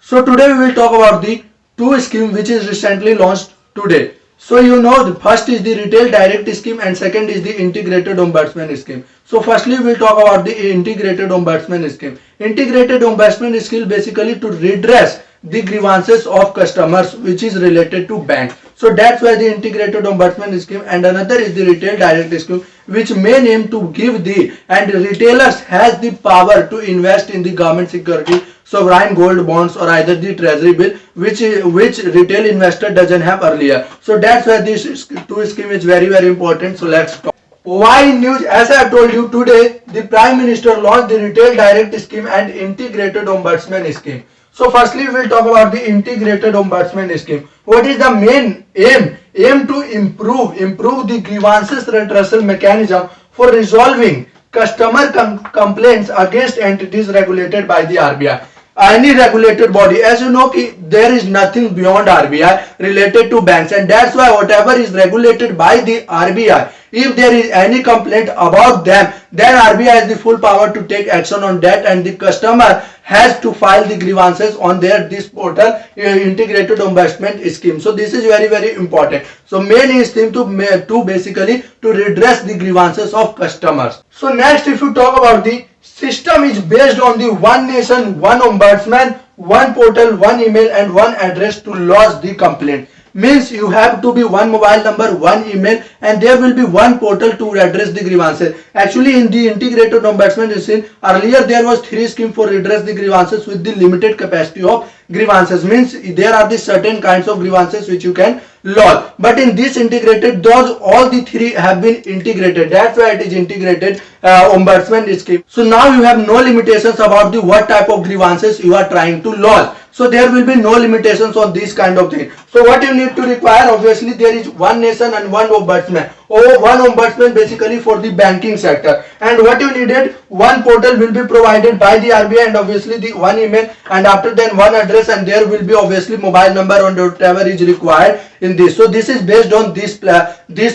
So today we will talk about the two scheme which is recently launched today. So you know the first is the retail direct scheme and second is the integrated ombudsman scheme. So firstly we will talk about the integrated ombudsman scheme. Integrated ombudsman scheme basically to redress the grievances of customers which is related to banks. So that's why the integrated ombudsman scheme, and another is the retail direct scheme which main aim to give the and retailers has the power to invest in the government security, sovereign gold bonds or either the treasury bill which retail investor doesn't have earlier. So that's why this two scheme is very important. So let's talk. Why news? As I have told you today, the Prime Minister launched the retail direct scheme and integrated ombudsman scheme. So firstly we will talk about the integrated ombudsman scheme. What is the main aim? Aim to improve the grievances redressal mechanism for resolving customer complaints against entities regulated by the RBI. Any regulated body, as you know, there is nothing beyond RBI related to banks, and that's why whatever is regulated by the RBI, if there is any complaint about them, then RBI has the full power to take action on that, and the customer has to file the grievances on this portal, integrated ombudsman scheme. So this is very important. So main is thing to basically to redress the grievances of customers. So next, if you talk about the system is based on the one nation, one ombudsman, one portal, one email and one address to lodge the complaint. Means you have to be one mobile number, one email, and there will be one portal to address the grievances. Actually in the integrated ombudsman scheme, earlier there was 3 schemes for redress the grievances with the limited capacity of grievances. Means there are the certain kinds of grievances which you can lodge, but in this integrated, all the 3 have been integrated. That's why it is integrated ombudsman scheme. So now you have no limitations about the what type of grievances you are trying to lodge. So there will be no limitations on this kind of thing. So what you need to require, obviously there is one nation and one ombudsman, or one ombudsman basically for the banking sector. And what you needed, one portal will be provided by the RBI and obviously the one email, and after then one address, and there will be obviously mobile number or whatever is required in this. So this is based on this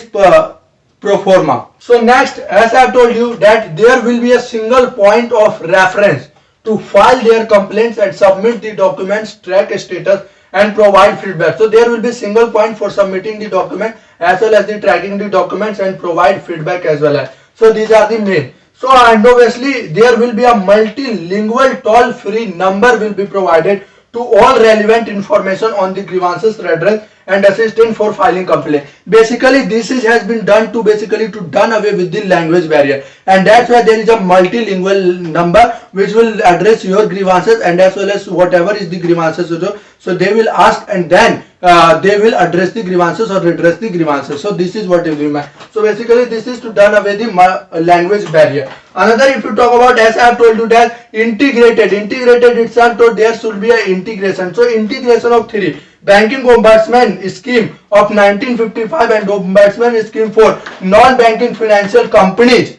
pro forma. So next, as I have told you that there will be a single point of reference to file their complaints and submit the documents, track status and provide feedback. So there will be single point for submitting the document as well as the tracking the documents and provide feedback as well as. So these are the main. So and obviously there will be a multilingual toll-free number will be provided to all relevant information on the grievances redress and assistance for filing complaint. Basically this has been done to done away with the language barrier, and that's why there is a multilingual number which will address your grievances and as well as whatever is the grievances. So they will ask and then they will address the grievances or redress the grievances. So this is what is meant. So basically this is to done away the language barrier. Another, if you talk about, as I have told you that integrated itself, so there should be an integration. So integration of 3: banking ombudsman scheme of 1955 and ombudsman scheme for non-banking financial companies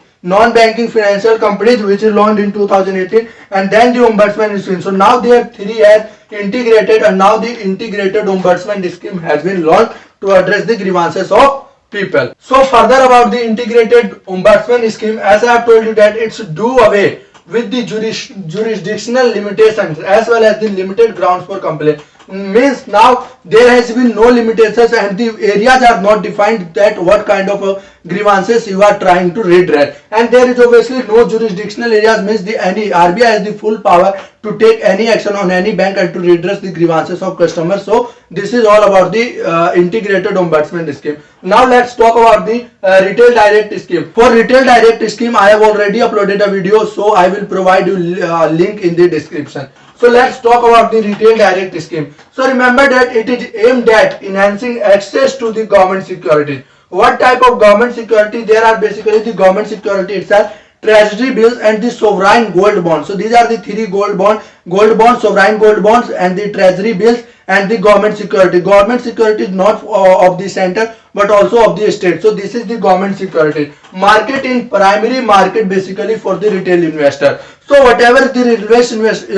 which is launched in 2018, and then the ombudsman scheme. So now they have 3 as integrated, and now the integrated ombudsman scheme has been launched to address the grievances of people. So further about the integrated ombudsman scheme, as I have told you that it's do away with the jurisdictional limitations as well as the limited grounds for complaint. Means now there has been no limitations and the areas are not defined that what kind of grievances you are trying to redress, and there is obviously no jurisdictional areas. Means the any RBI has the full power to take any action on any bank and to redress the grievances of customers. So this is all about the integrated ombudsman scheme. Now let's talk about the retail direct scheme. For retail direct scheme I have already uploaded a video, so I will provide you link in the description. So let's talk about the retail direct scheme. So remember that it is aimed at enhancing access to the government security. What type of government security? There are basically the government security itself, treasury bills and the sovereign gold bonds. So these are the 3 gold bonds, sovereign gold bonds and the treasury bills and the government security. Government security is not of the center but also of the state. So this is the government security. Market in primary market basically for the retail investor. So whatever the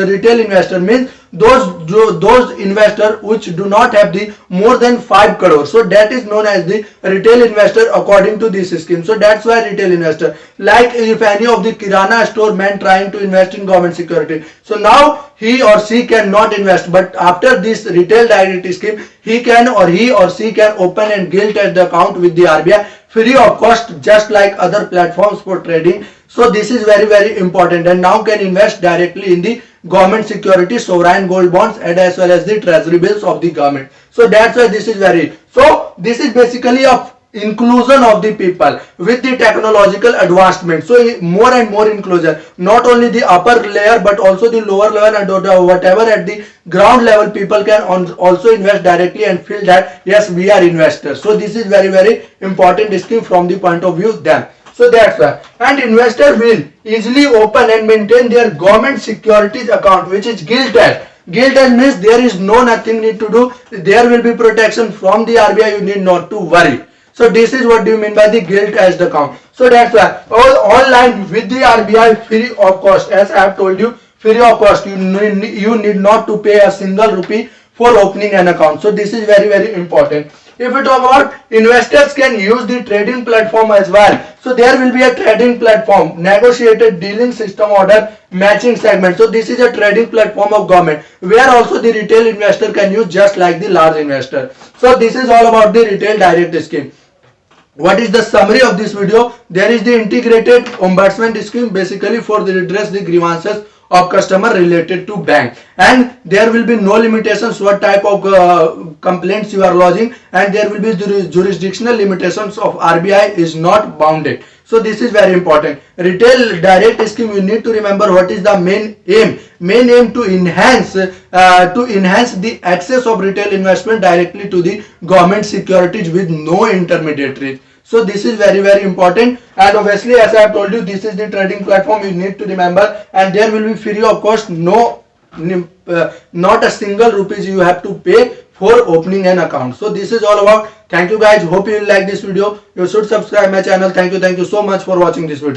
retail investor means, those investor which do not have the more than 5 crore, so that is known as the retail investor according to this scheme. So that's why retail investor, like if any of the kirana store man trying to invest in government security, so now he or she cannot invest, but after this retail direct scheme, he or she can open and gilt at the account with the RBI free of cost, just like other platforms for trading. So this is very important, and now can invest directly in the government security, sovereign gold bonds, and as well as the treasury bills of the government. So that's why this is this is basically a inclusion of the people with the technological advancement. So more and more inclusion, not only the upper layer but also the lower level, and whatever at the ground level people can also invest directly and feel that yes, we are investors. So this is very important scheme from the point of view then. So that's why, and investor will easily open and maintain their government securities account, which is gilt as. Gilt as means there is nothing need to do. There will be protection from the RBI. You need not to worry. So this is what do you mean by the gilt as the account. So that's why online with the RBI free of cost. As I have told you, free of cost. You need not to pay a single rupee for opening an account. So this is very important. If we talk about investors can use the trading platform as well. So there will be a trading platform, negotiated dealing system order matching segment. So this is a trading platform of government where also the retail investor can use just like the large investor. So this is all about the retail direct scheme. What is the summary of this video? There is the integrated ombudsman scheme, basically for the redress the grievances of customer related to bank, and there will be no limitations what type of complaints you are lodging, and there will be the jurisdictional limitations of RBI is not bounded. So this is very important. Retail direct scheme, you need to remember what is the main aim. Main aim to enhance the access of retail investment directly to the government securities with no intermediary. So this is very important, and obviously as I have told you, this is the trading platform you need to remember, and there will be free of cost, not a single rupees you have to pay for opening an account. So this is all about. Thank you guys, hope you will like this video. You should subscribe my channel. Thank you so much for watching this video.